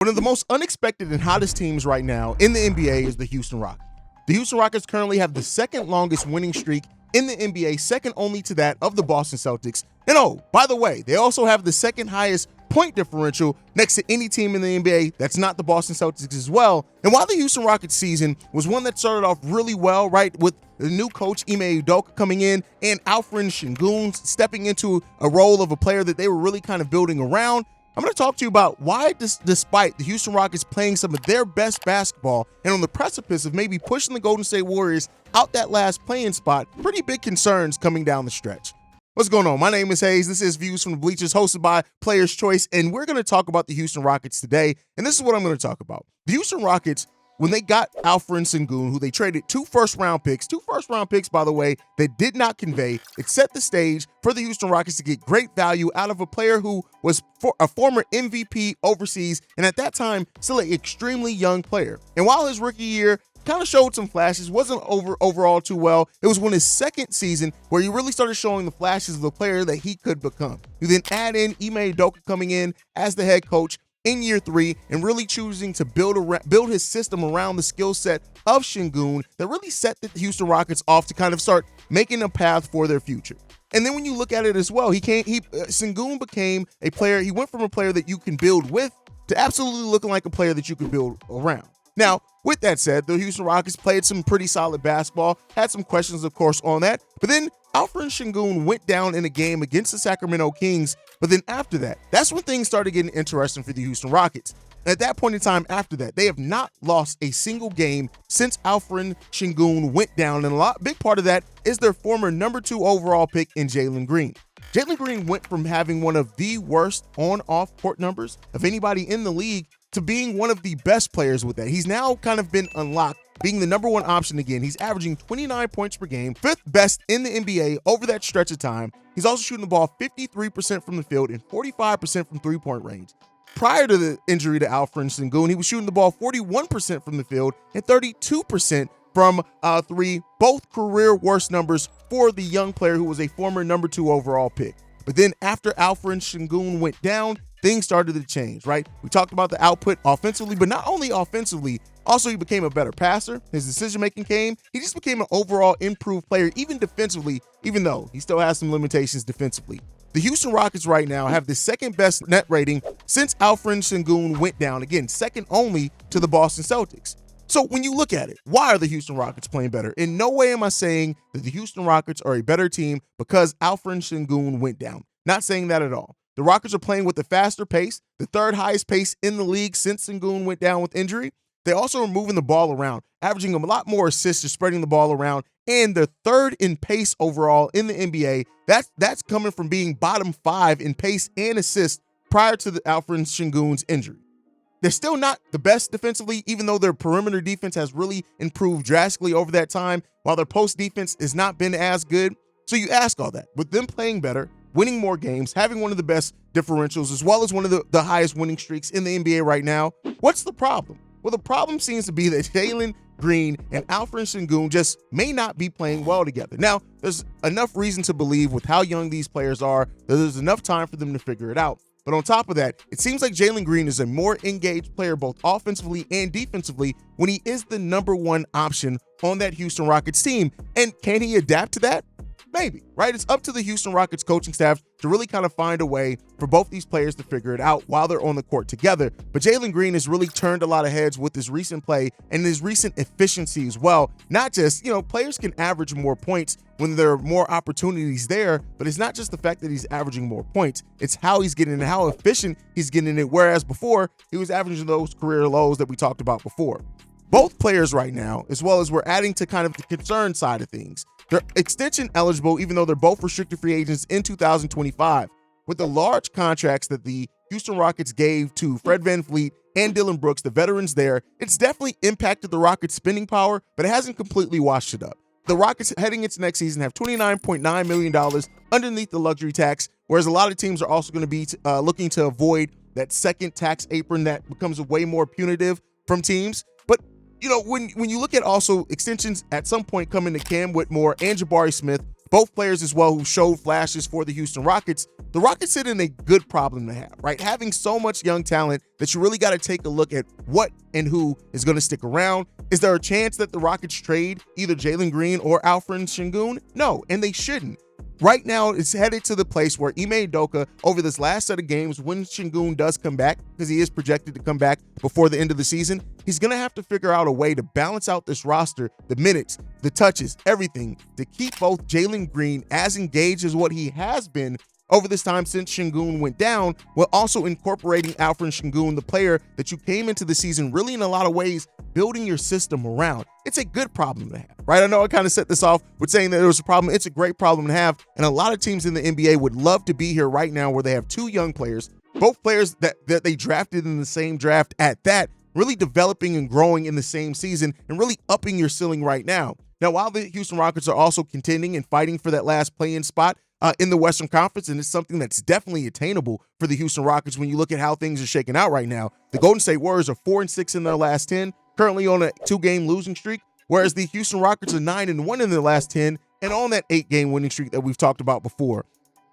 One of the most unexpected and hottest teams right now in the NBA is the Houston Rockets. The Houston Rockets currently have the second longest winning streak in the NBA, second only to that of the Boston Celtics. And oh, by the way, they also have the second highest point differential next to any team in the NBA that's not the Boston Celtics as well. And while the Houston Rockets season was one that started off really well, right, with the new coach Ime Udoka coming in and Alfred Sengun stepping into a role of a player that they were really kind of building around, I'm going to talk to you about why, despite the Houston Rockets playing some of their best basketball and on the precipice of maybe pushing the Golden State Warriors out that last play-in spot, pretty big concerns coming down the stretch. What's going on? My name is Haize. This is Views from the Bleachers, hosted by Players Choice, and we're going to talk about the Houston Rockets today, and this is what I'm going to talk about. The Houston Rockets, when they got Alfred Sengun, who they traded two first-round picks, by the way, that did not convey, it set the stage for the Houston Rockets to get great value out of a player who was a former MVP overseas, and at that time, still an extremely young player. And while his rookie year kind of showed some flashes, wasn't overall too well, it was when his second season where he really started showing the flashes of the player that he could become. You then add in Ime Udoka coming in as the head coach in year three and really choosing to build his system around the skill set of Sengun that really set the Houston Rockets off to kind of start making a path for their future. And then when you look at it as well, Sengun became a player. He went from a player that you can build with to absolutely looking like a player that you can build around. Now, with that said, the Houston Rockets played some pretty solid basketball, had some questions, of course, on that. But then Alfred Sengun went down in a game against the Sacramento Kings. But then after that, that's when things started getting interesting for the Houston Rockets. At that point in time after that, they have not lost a single game since Alfred Sengun went down. And big part of that is their former number 2 overall pick in Jaylen Green. Jaylen Green went from having one of the worst on-off court numbers of anybody in the league to being one of the best players with that. He's now kind of been unlocked, being the number 1 option again. He's averaging 29 points per game, 5th best in the NBA over that stretch of time. He's also shooting the ball 53% from the field and 45% from three-point range. Prior to the injury to Alfred Sengun, he was shooting the ball 41% from the field and 32% from three, both career worst numbers for the young player who was a former number 2 overall pick. But then after Alfred Sengun went down, things started to change, right? We talked about the output offensively, but not only offensively, also he became a better passer. His decision-making came. He just became an overall improved player, even defensively, even though he still has some limitations defensively. The Houston Rockets right now have the second best net rating since Alfred Sengun went down. Again, second only to the Boston Celtics. So when you look at it, why are the Houston Rockets playing better? In no way am I saying that the Houston Rockets are a better team because Alfred Sengun went down. Not saying that at all. The Rockets are playing with a faster pace, the third highest pace in the league since Sengun went down with injury. They also are moving the ball around, averaging a lot more assists, just spreading the ball around, and they're third in pace overall in the NBA. That's coming from being bottom 5 in pace and assists prior to the Alfred Sengun's injury. They're still not the best defensively, even though their perimeter defense has really improved drastically over that time, while their post defense has not been as good. So you ask all that. With them playing better, winning more games, having one of the best differentials, as well as one of the highest winning streaks in the NBA right now, what's the problem? Well, the problem seems to be that Jaylen Green and Alfred Sengun just may not be playing well together. Now, there's enough reason to believe with how young these players are that there's enough time for them to figure it out. But on top of that, it seems like Jaylen Green is a more engaged player both offensively and defensively when he is the number 1 option on that Houston Rockets team. And can he adapt to that? Maybe, right? It's up to the Houston Rockets coaching staff to really kind of find a way for both these players to figure it out while they're on the court together. But Jaylen Green has really turned a lot of heads with his recent play and his recent efficiency as well. Not just, players can average more points when there are more opportunities there, but it's not just the fact that he's averaging more points. It's how he's getting it, how efficient he's getting it, whereas before, he was averaging those career lows that we talked about before. Both players right now, as well as we're adding to kind of the concern side of things, they're extension eligible, even though they're both restricted free agents in 2025. With the large contracts that the Houston Rockets gave to Fred VanVleet and Dillon Brooks, the veterans there, it's definitely impacted the Rockets' spending power, but it hasn't completely washed it up. The Rockets heading into next season have $29.9 million underneath the luxury tax, whereas a lot of teams are also going to be looking to avoid that second tax apron that becomes way more punitive from teams. But when you look at also extensions at some point coming to Cam Whitmore and Jabari Smith, both players as well who showed flashes for the Houston Rockets. The Rockets sit in a good problem to have, right? Having so much young talent that you really got to take a look at what and who is going to stick around. Is there a chance that the Rockets trade either Jaylen Green or Alperen Sengun? No, and they shouldn't. Right now, it's headed to the place where Ime Udoka, over this last set of games, when Sengun does come back, because he is projected to come back before the end of the season, he's going to have to figure out a way to balance out this roster, the minutes, the touches, everything, to keep both Jaylen Green as engaged as what he has been over this time since Sengun went down, while also incorporating Alperen Sengun, the player that you came into the season really in a lot of ways building your system around. It's a good problem to have, right? I know I kind of set this off with saying that it was a problem. It's a great problem to have, and a lot of teams in the NBA would love to be here right now where they have two young players, both players that they drafted in the same draft at that, really developing and growing in the same season and really upping your ceiling right now. Now, while the Houston Rockets are also contending and fighting for that last play-in spot in the Western Conference, and it's something that's definitely attainable for the Houston Rockets when you look at how things are shaking out right now. The Golden State Warriors are 4-6 in their last 10, currently on a 2-game losing streak, whereas the Houston Rockets are 9-1 in their last 10 and on that 8-game winning streak that we've talked about before.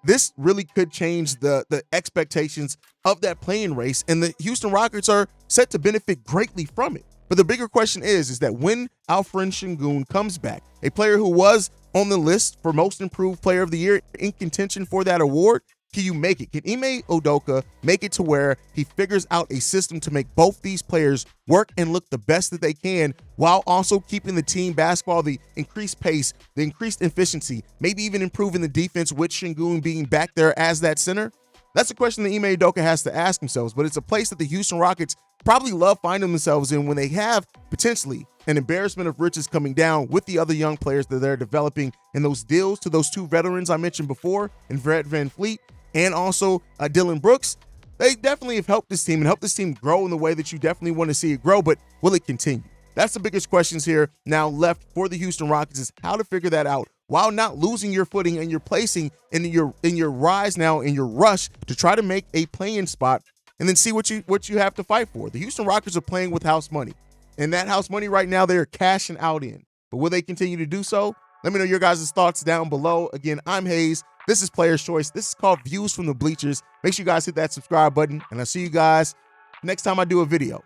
This really could change the expectations of that play-in race, and the Houston Rockets are set to benefit greatly from it. But the bigger question is that when Alperen Sengun comes back, a player who was on the list for most improved player of the year in contention for that award, can you make it? Can Ime Udoka make it to where he figures out a system to make both these players work and look the best that they can while also keeping the team basketball, the increased pace, the increased efficiency, maybe even improving the defense with Sengun being back there as that center? That's a question that Ime Udoka has to ask themselves, but it's a place that the Houston Rockets probably love finding themselves in when they have potentially an embarrassment of riches coming down with the other young players that they're developing in those deals to those two veterans I mentioned before, in Fred VanVleet and also Dillon Brooks. They definitely have helped this team and helped this team grow in the way that you definitely want to see it grow, but will it continue? That's the biggest questions here now left for the Houston Rockets, is how to figure that out while not losing your footing and your placing in your rise now, in your rush to try to make a play-in spot and then see what you have to fight for. The Houston Rockets are playing with house money, and that house money right now they're cashing out in. But will they continue to do so? Let me know your guys' thoughts down below. Again, I'm Haize. This is Player's Choice. This is called Views from the Bleachers. Make sure you guys hit that subscribe button, and I'll see you guys next time I do a video.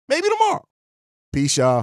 Maybe tomorrow. Peace, y'all.